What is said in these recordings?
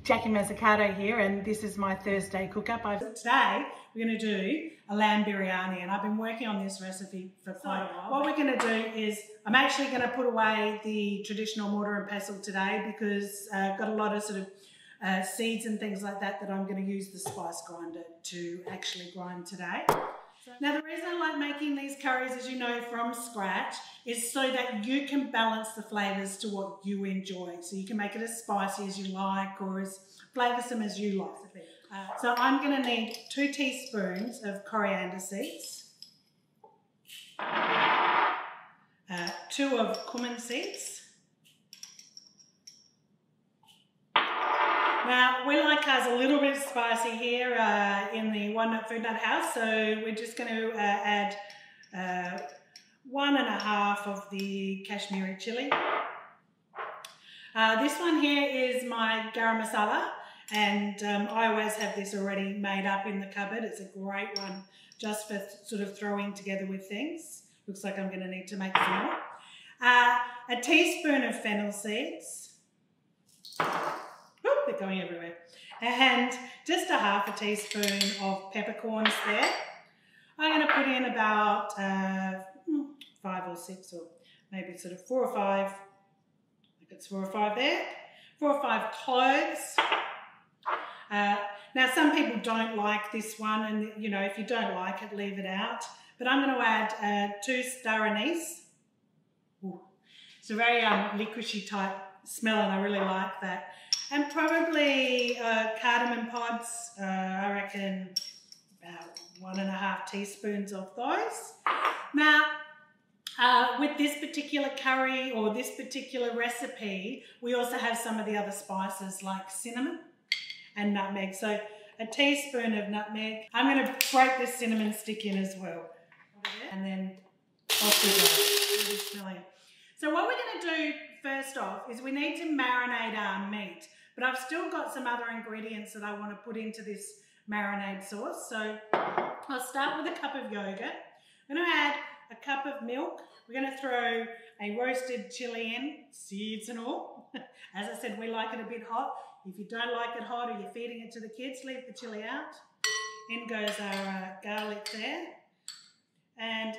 Jackie Mazzucato here, and this is my Thursday cook-up. Today we're going to do a lamb biryani, and I've been working on this recipe for quite a while. What we're going to do is, I'm actually going to put away the traditional mortar and pestle today because I've got a lot of sort of seeds and things like that I'm going to use the spice grinder to actually grind today. Now the reason I like making these curries, as you know, from scratch is so that you can balance the flavours to what you enjoy. So you can make it as spicy as you like or as flavoursome as you like. So I'm going to need 2 teaspoons of coriander seeds, 2 of cumin seeds. Now, we like ours a little bit spicy here in the One Nut Food Nut House, so we're just going to add 1.5 of the Kashmiri chili. This one here is my garam masala, and I always have this already made up in the cupboard. It's a great one just for sort of throwing together with things. Looks like I'm going to need to make some more. A teaspoon of fennel seeds. They're going everywhere. And just 1/2 teaspoon of peppercorns there. I'm going to put in about 5 or 6, or maybe sort of 4 or 5. I think it's 4 or 5 there. 4 or 5 cloves. Now some people don't like this one, and you know, if you don't like it, leave it out. But I'm going to add 2 star anise. Ooh. It's a very licorice type smell, and I really like that. And probably cardamom pods, I reckon about 1.5 teaspoons of those. Now, with this particular curry or this particular recipe, we also have some of the other spices like cinnamon and nutmeg. So a teaspoon of nutmeg. I'm going to break the cinnamon stick in as well. And then off we go. Really smelling. So what we're going to do first off is we need to marinate our meat, but I've still got some other ingredients that I want to put into this marinade sauce. So I'll start with a cup of yogurt. I'm going to add a cup of milk. We're going to throw a roasted chili in, seeds and all. As I said, we like it a bit hot. If you don't like it hot or you're feeding it to the kids, leave the chili out. In goes our garlic there. And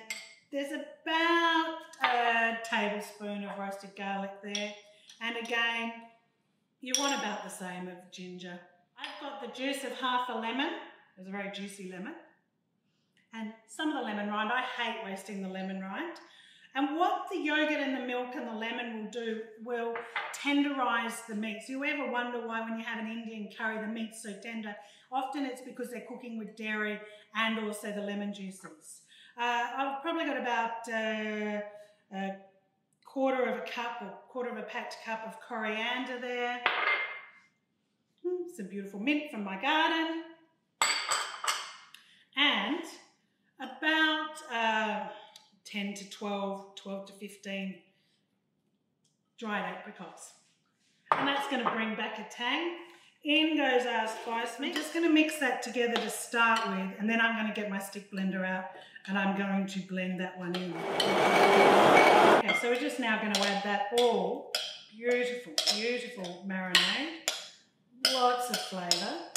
there's about a tablespoon of roasted garlic there. And again, you want about the same of ginger. I've got the juice of 1/2 lemon. It's a very juicy lemon. And some of the lemon rind. I hate wasting the lemon rind. And what the yogurt and the milk and the lemon will do will tenderise the meat. So you ever wonder why when you have an Indian curry the meat's so tender? Often it's because they're cooking with dairy and also the lemon juices. I've probably got about a quarter of a packed cup of coriander there. Some beautiful mint from my garden. And about 10 to 12 to 15 dried apricots. And that's going to bring back a tang. In goes our spice mix. I'm just going to mix that together to start with, and then I'm going to get my stick blender out and I'm going to blend that one in. Okay, so we're just now going to add that all beautiful, beautiful marinade. Lots of flavour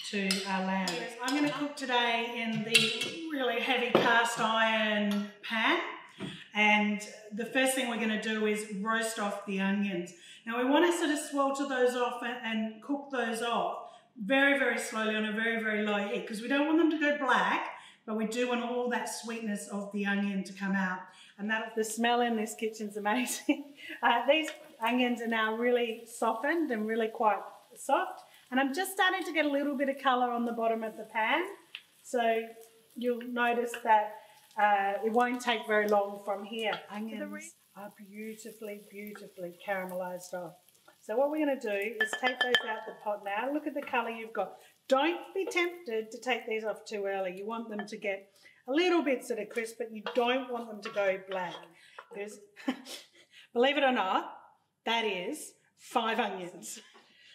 to our lamb. I'm going to cook today in the really heavy cast iron pan, and the first thing we're going to do is roast off the onions. Now we want to sort of swelter those off and cook those off very, very slowly on a very, very low heat, because we don't want them to go black, but we do want all that sweetness of the onion to come out. And the smell in this kitchen's amazing. These onions are now really softened and really quite soft. And I'm just starting to get a little bit of colour on the bottom of the pan. So you'll notice that it won't take very long from here. Onions are beautifully, beautifully caramelised off. So what we're going to do is take those out the pot now. Look at the colour you've got. Don't be tempted to take these off too early. You want them to get a little bit sort of crisp, but you don't want them to go black. Because, believe it or not, that is 5 onions.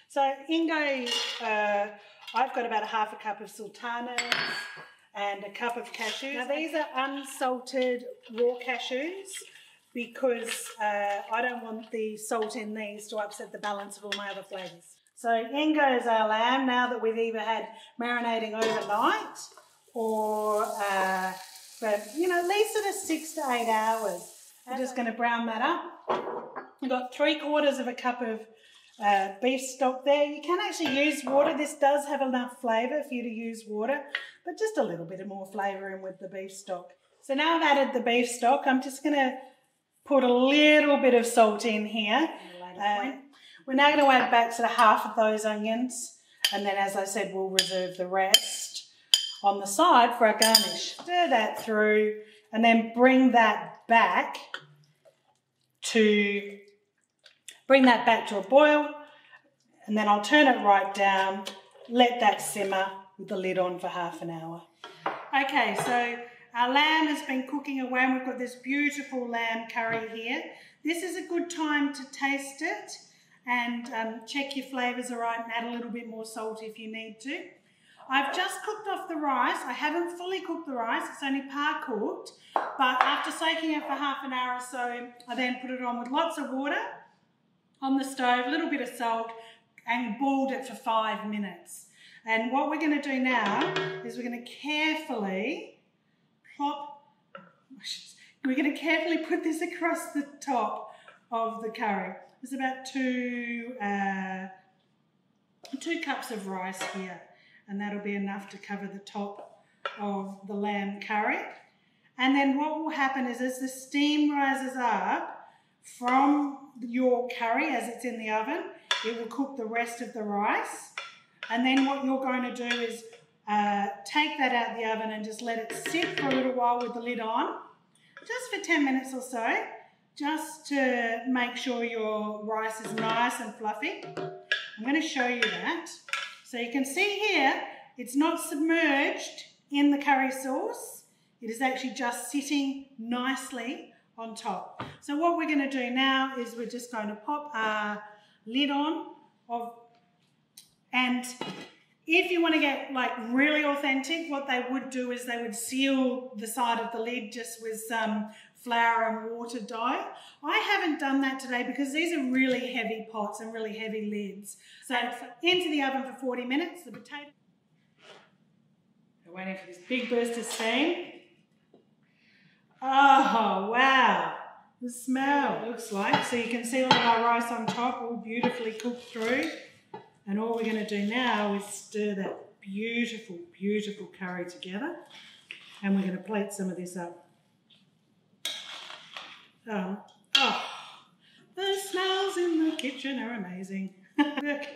So in go, I've got about 1/2 cup of sultanas and a cup of cashews. Now these are unsalted raw cashews because I don't want the salt in these to upset the balance of all my other flavours. So in goes our lamb now that we've either had marinating overnight or, but you know, at least sort of 6 to 8 hours. I'm just going to brown that up. I've got 3/4 cup of beef stock there. You can actually use water. This does have enough flavour for you to use water, but just a little bit more flavour in with the beef stock. So now I've added the beef stock. I'm just going to put a little bit of salt in here. We're now going to add back sort of half of those onions, and then as I said, we'll reserve the rest on the side for our garnish. Stir that through and then bring that back to a boil, and then I'll turn it right down, let that simmer with the lid on for half an hour. Okay, so our lamb has been cooking away and we've got this beautiful lamb curry here. This is a good time to taste it and check your flavours are right and add a little bit more salt if you need to. I've just cooked off the rice. I haven't fully cooked the rice, it's only part cooked, but after soaking it for half an hour or so, I then put it on with lots of water on the stove, a little bit of salt, and boiled it for 5 minutes. And what we're going to do now is we're going to carefully put this across the top of the curry. There's about 2 cups of rice here, and that'll be enough to cover the top of the lamb curry. And then what will happen is as the steam rises up from your curry as it's in the oven, it will cook the rest of the rice. And then what you're going to do is take that out of the oven and just let it sit for a little while with the lid on, just for 10 minutes or so, just to make sure your rice is nice and fluffy. I'm going to show you that. So you can see here, it's not submerged in the curry sauce. It is actually just sitting nicely on top. So what we're going to do now is we're just going to pop our lid on, and if you want to get like really authentic, what they would do is they would seal the side of the lid just with some flour and water dough. I haven't done that today because these are really heavy pots and really heavy lids. So into the oven for 40 minutes, the potato. We're waiting for this big burst of steam. Oh, wow. The smell, it looks like. So you can see all of our rice on top, all beautifully cooked through. And all we're going to do now is stir that beautiful, beautiful curry together. And we're going to plate some of this up. The smells in the kitchen are amazing. Look at that.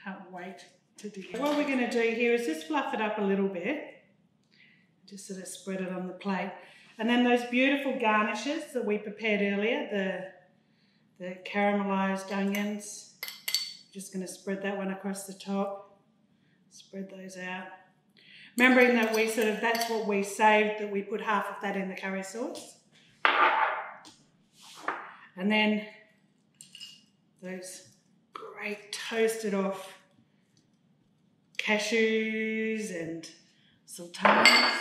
Can't wait to do it. What we're going to do here is just fluff it up a little bit. Just sort of spread it on the plate. And then those beautiful garnishes that we prepared earlier, the caramelised onions, just going to spread that one across the top. Spread those out. Remembering that that's what we saved, that we put half of that in the curry sauce. And then those great toasted off cashews and sultanas.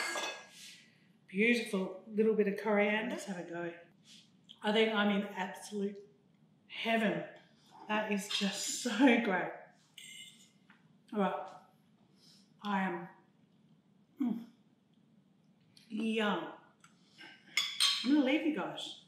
Beautiful little bit of coriander. Let's have a go. I think I'm in absolute heaven. That is just so great. All right. I am yum. I'm going to leave you guys.